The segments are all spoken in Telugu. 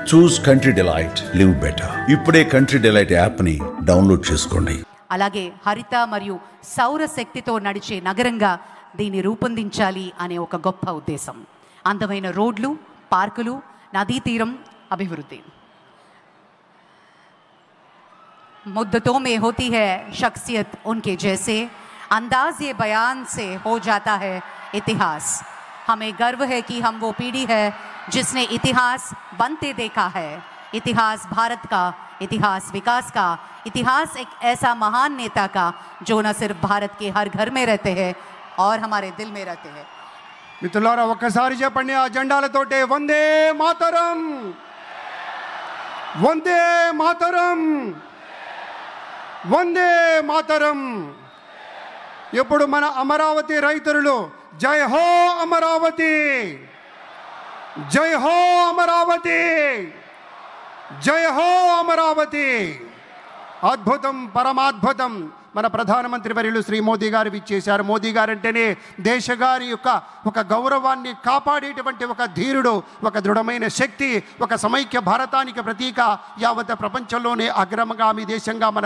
చూస్ కంట్రీ డిలైట్, లివ్ బెటర్. ఇప్పుడే కంట్రీ డిలైట్ యాప్ని డౌన్లోడ్ చేసుకోండి. అలాగే హరిత మరియు సౌర శక్తితో నడిచే నగరంగా దీన్ని రూపొందించాలి అనే ఒక గొప్ప ఉద్దేశం. అందమైన రోడ్లు, పార్కులు, నదీ తీరం అభివృద్ధి. मुद्दतों में होती है शख्सियत उनके जैसे, अंदाज ये बयान से हो जाता है इतिहास. हमें गर्व है कि हम वो पीढ़ी है जिसने इतिहास बनते देखा है. इतिहास भारत का, इतिहास विकास का, इतिहास एक ऐसा महान नेता का जो न सिर्फ भारत के हर घर में रहते हैं और हमारे दिल में रहते हैं. మిత్రులారా ఒక్కసారి చెప్పండి ఆ జెండాలతోటే వందే మాతరం, వందే మాతరం, వందే మాతరం. ఇప్పుడు మన అమరావతి రైతులు జై హో అమరావతి, జై హో అమరావతి, జై హో అమరావతి. అద్భుతం, పరమాద్భుతం. మన ప్రధానమంత్రి వర్యులు శ్రీ మోదీ గారు విచ్చేశారు. మోదీ గారు అంటేనే దేశగారి యొక్క ఒక గౌరవాన్ని కాపాడేటువంటి ఒక ధీరుడు, ఒక దృఢమైన శక్తి, ఒక సమైక్య భారతానికి ప్రతీక, యావత్ ప్రపంచంలోనే అగ్రగామి దేశంగా మన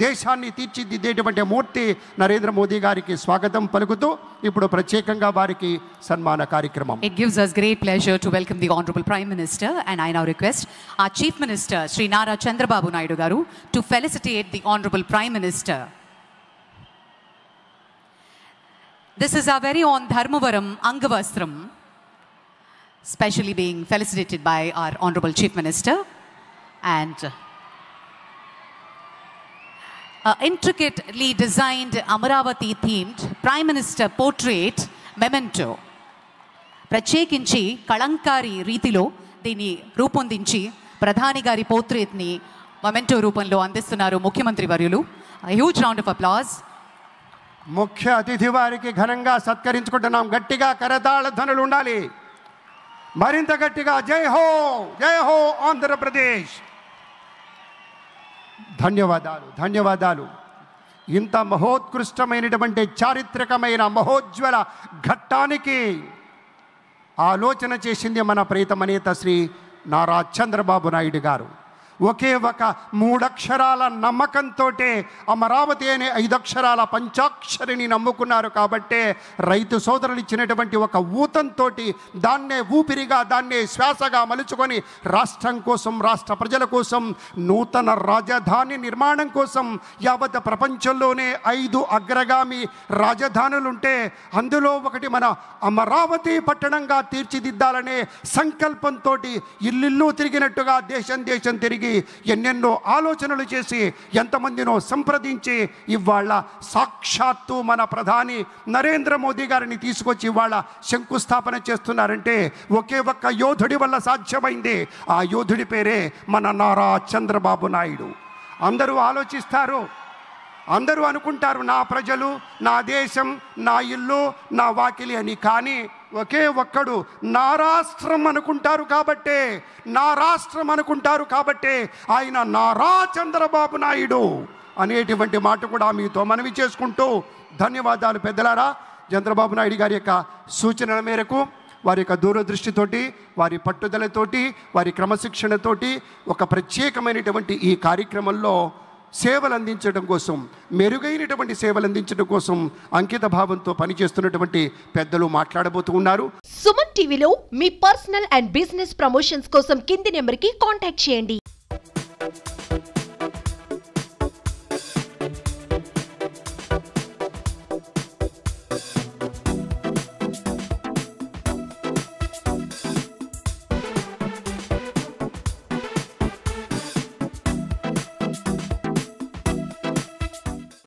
దేశాన్ని తీర్చిదిద్దేటువంటి మూర్తి నరేంద్ర మోదీ గారికి స్వాగతం పలుకుతూ ఇప్పుడు ప్రత్యేకంగా వారికి సన్మాన కార్యక్రమం. It gives us great pleasure to welcome the Honorable Prime Minister, and I now request our Chief Minister Sri Nara Chandrababu Naidu garu to felicitate the Honorable Prime Minister. This is our very own Dharmavaram Angavastram, specially being felicitated by our Honorable Chief Minister, and intricately designed Amaravati themed Prime Minister portrait memento. ప్రత్యేకించి కళంకారి రీతిలో దీన్ని రూపొందించి ప్రధాని గారి పోర్ట్రేట్ని మొమెంటో రూపంలో అందిస్తున్నారు ముఖ్యమంత్రి వర్యులు. Huge round of applause. ముఖ్య అతిథి వారికి ఘనంగా సత్కరించుకుంటున్నాం. గట్టిగా కరతాళ ధ్వనులు ఉండాలి, మరింత గట్టిగా. జై హో, జై హో ఆంధ్రప్రదేశ్. ధన్యవాదాలు, ధన్యవాదాలు. ఇంత మహోత్కృష్టమైనటువంటి చారిత్రకమైన మహోజ్వల ఘట్టానికి ఆలోచన చేసింది మన ప్రియతమ నేత శ్రీ నారా చంద్రబాబు నాయుడు గారు. ఒకే ఒక 3 అక్షరాల నమ్మకంతో అమరావతి అనే 5 అక్షరాల పంచాక్షరిని నమ్ముకున్నారు. కాబట్టే రైతు సోదరులు ఇచ్చినటువంటి ఒక ఊతంతో దాన్నే ఊపిరిగా, దాన్నే శ్వాసగా మలుచుకొని రాష్ట్రం కోసం, రాష్ట్ర ప్రజల కోసం, నూతన రాజధాని నిర్మాణం కోసం యావత్ ప్రపంచంలోనే 5 అగ్రగామి రాజధానులుంటే అందులో ఒకటి మన అమరావతి పట్టణంగా తీర్చిదిద్దాలనే సంకల్పంతో ఇల్లు తిరిగినట్టుగా దేశం దేశం తిరిగి ఎన్నెన్నో ఆలోచనలు చేసి ఎంతమందినో సంప్రదించి ఇవాళ సాక్షాత్తు మన ప్రధాని నరేంద్ర మోదీ గారిని తీసుకొచ్చి ఇవాళ శంకుస్థాపన చేస్తున్నారంటే ఒకే ఒక్క యోధుడి వల్ల సాధ్యమైంది. ఆ యోధుడి పేరే మన నారా చంద్రబాబు నాయుడు. అందరూ ఆలోచిస్తారు, అందరూ అనుకుంటారు నా ప్రజలు, నా దేశం, నా ఇల్లు, నా వాకిలి అని. కానీ ఒకే ఒక్కడు నా రాష్ట్రం అనుకుంటారు. కాబట్టే నా రాష్ట్రం అనుకుంటారు కాబట్టే ఆయన నారా చంద్రబాబు నాయుడు అనేటువంటి మాట కూడా మీతో మనవి చేసుకుంటూ ధన్యవాదాలు. పెద్దలారా, చంద్రబాబు నాయుడు గారి యొక్క సూచనల మేరకు, వారి యొక్క దూరదృష్టితోటి, వారి పట్టుదలతోటి, వారి క్రమశిక్షణతోటి ఒక ప్రత్యేకమైనటువంటి ఈ కార్యక్రమంలో సేవలు అందించడం కోసం, మెరుగైనటువంటి సేవలు అందించడం కోసం అంకిత భావంతో పనిచేస్తున్నటువంటి పెద్దలు మాట్లాడబోతూ ఉన్నారు. సుమన్ టీవీలో మీ పర్సనల్ అండ్ బిజినెస్ ప్రమోషన్స్ కోసం కింది నెంబర్కి కాంటాక్ట్ చేయండి.